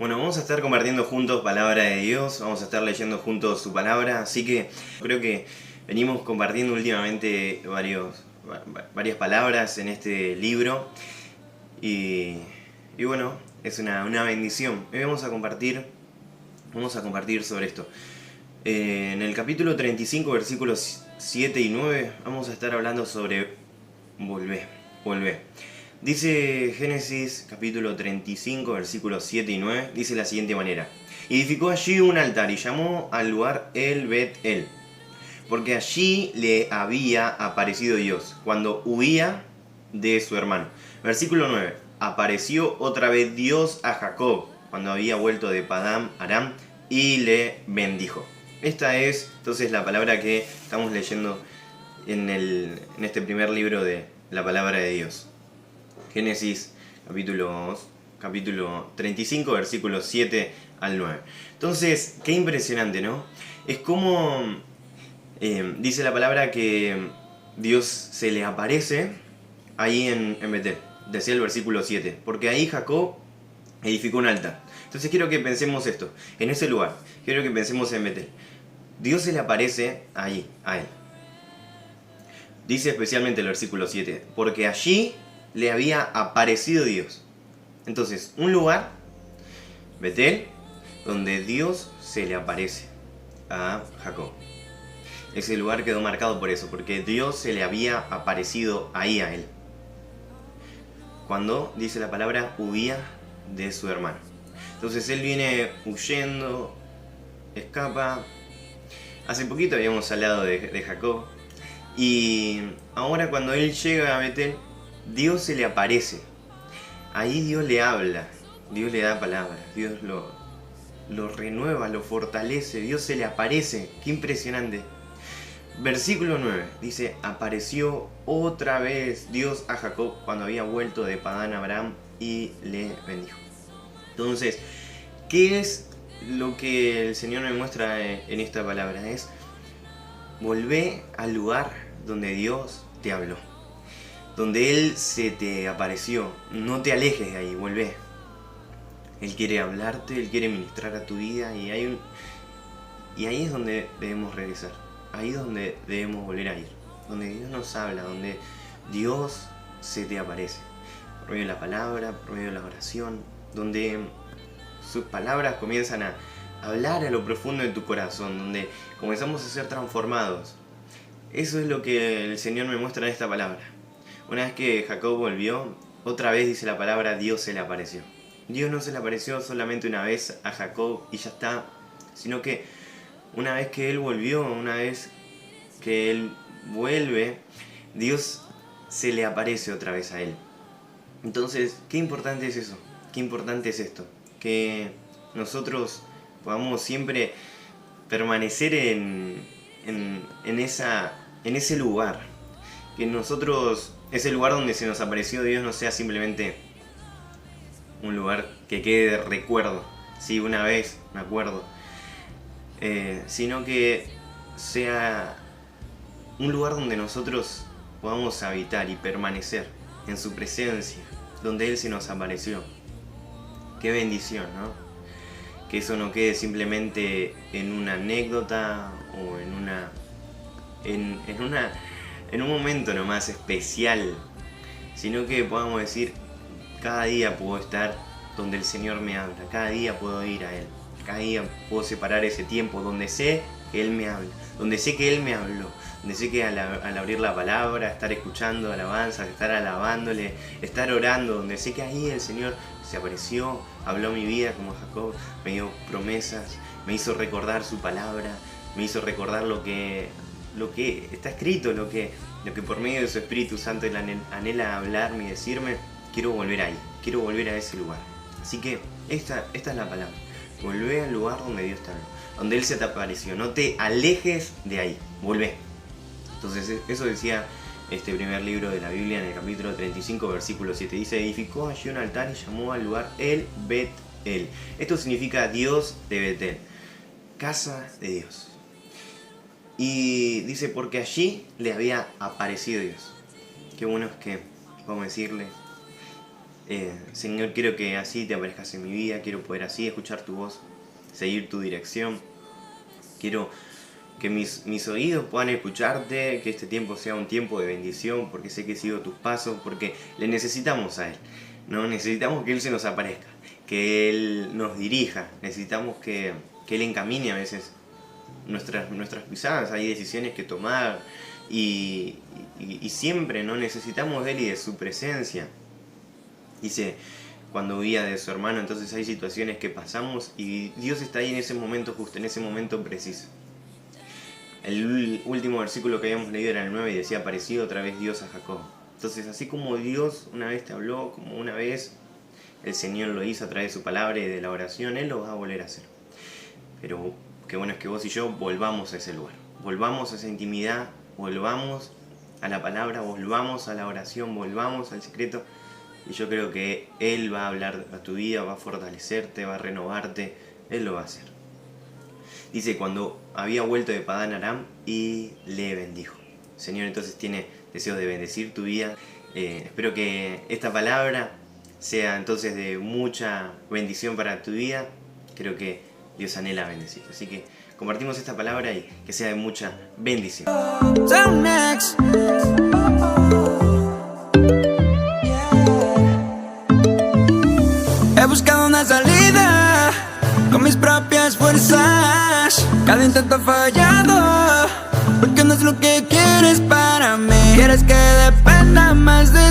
Bueno, vamos a estar compartiendo juntos palabra de Dios, vamos a estar leyendo juntos su palabra, así que creo que venimos compartiendo últimamente varias palabras en este libro y bueno, es una bendición. Hoy vamos a compartir sobre esto. En el capítulo 35, versículos 7 y 9, vamos a estar hablando sobre volver. Dice Génesis capítulo 35, versículos 7 y 9, dice de la siguiente manera: edificó allí un altar y llamó al lugar El Bet-El, porque allí le había aparecido Dios cuando huía de su hermano. Versículo 9: apareció otra vez Dios a Jacob cuando había vuelto de Padán Aram y le bendijo. Esta es entonces la palabra que estamos leyendo en este primer libro de la palabra de Dios. Génesis capítulo 35, versículos 7 al 9. Entonces, qué impresionante, ¿no? Es como dice la palabra que Dios se le aparece ahí en Betel. Decía el versículo 7. Porque ahí Jacob edificó un altar. Entonces quiero que pensemos esto. En ese lugar. Quiero que pensemos en Betel. Dios se le aparece allí, a él. Dice especialmente el versículo 7. Porque allí le había aparecido Dios. Entonces, un lugar, Betel, donde Dios se le aparece a Jacob. Ese lugar quedó marcado por eso, porque Dios se le había aparecido ahí a él. Cuando, dice la palabra, huía de su hermano. Entonces él viene huyendo, escapa. Hace poquito habíamos hablado de Jacob. Y ahora cuando él llega a Betel, Dios se le aparece. Ahí Dios le habla, Dios le da palabras, Dios lo renueva, lo fortalece, Dios se le aparece. Qué impresionante. Versículo 9 dice: apareció otra vez Dios a Jacob cuando había vuelto de Padán Aram y le bendijo. Entonces, ¿qué es lo que el Señor me muestra en esta palabra? Es: volvé al lugar donde Dios te habló, donde Él se te apareció. No te alejes de ahí, volvé. Él quiere hablarte, Él quiere ministrar a tu vida y ahí es donde debemos regresar. Ahí es donde debemos volver a ir. Donde Dios nos habla, donde Dios se te aparece. Por medio de la palabra, por medio de la oración, donde sus palabras comienzan a hablar a lo profundo de tu corazón, donde comenzamos a ser transformados. Eso es lo que el Señor me muestra en esta palabra. Una vez que Jacob volvió, otra vez dice la palabra, Dios se le apareció. Dios no se le apareció solamente una vez a Jacob y ya está, sino que una vez que él volvió, una vez que él vuelve, Dios se le aparece otra vez a él. Entonces, qué importante es eso, qué importante es esto, que nosotros podamos siempre permanecer en ese lugar, que nosotros, ese lugar donde se nos apareció Dios, no sea simplemente un lugar que quede de recuerdo, sí, una vez me acuerdo, sino que sea un lugar donde nosotros podamos habitar y permanecer en su presencia, donde Él se nos apareció. Qué bendición, ¿no? Que eso no quede simplemente en una anécdota o en un momento nomás especial, sino que podamos decir: cada día puedo estar donde el Señor me habla, cada día puedo ir a Él, cada día puedo separar ese tiempo donde sé que Él me habla, donde sé que Él me habló, donde sé que al abrir la palabra, estar escuchando alabanzas, estar alabándole, estar orando, donde sé que ahí el Señor se apareció, habló mi vida como Jacob, me dio promesas, me hizo recordar su palabra, me hizo recordar lo que está escrito, lo que por medio de su Espíritu Santo Él anhela hablarme y decirme. Quiero volver ahí, quiero volver a ese lugar. Así que esta es la palabra. Volvé al lugar donde Dios te habló, donde Él se te apareció. No te alejes de ahí, volvé. Entonces eso decía este primer libro de la Biblia en el capítulo 35, versículo 7. Dice: edificó allí un altar y llamó al lugar El Bet-El. Esto significa Dios de Betel, casa de Dios. Y dice: porque allí le había aparecido Dios. Qué bueno es que, vamos a decirle, Señor, quiero que así te aparezcas en mi vida, quiero poder así escuchar tu voz, seguir tu dirección. Quiero que mis oídos puedan escucharte, que este tiempo sea un tiempo de bendición, porque sé que sigo tus pasos, porque le necesitamos a Él, ¿no? Necesitamos que Él se nos aparezca, que Él nos dirija, necesitamos que Él encamine a veces nuestras pisadas. Hay decisiones que tomar y siempre, ¿no? Necesitamos de Él y de su presencia. Dice, cuando huía de su hermano, entonces hay situaciones que pasamos y Dios está ahí en ese momento, justo en ese momento preciso. El último versículo que habíamos leído era el 9 y decía, apareció otra vez Dios a Jacob. Entonces, así como Dios una vez te habló, como una vez el Señor lo hizo a través de su palabra y de la oración, Él lo va a volver a hacer. Pero qué bueno es que vos y yo volvamos a ese lugar, volvamos a esa intimidad, volvamos a la palabra, volvamos a la oración, volvamos al secreto. Y yo creo que Él va a hablar a tu vida, va a fortalecerte, va a renovarte, Él lo va a hacer. Dice, cuando había vuelto de Padán Aram y le bendijo. El Señor entonces tiene deseos de bendecir tu vida. Espero que esta palabra sea entonces de mucha bendición para tu vida. Creo que Dios anhela bendecir. Así que compartimos esta palabra y que sea de mucha bendición. He buscado una salida con mis propias fuerzas. Cada intento ha fallado, porque no es lo que quieres para mí. Quieres que dependa más de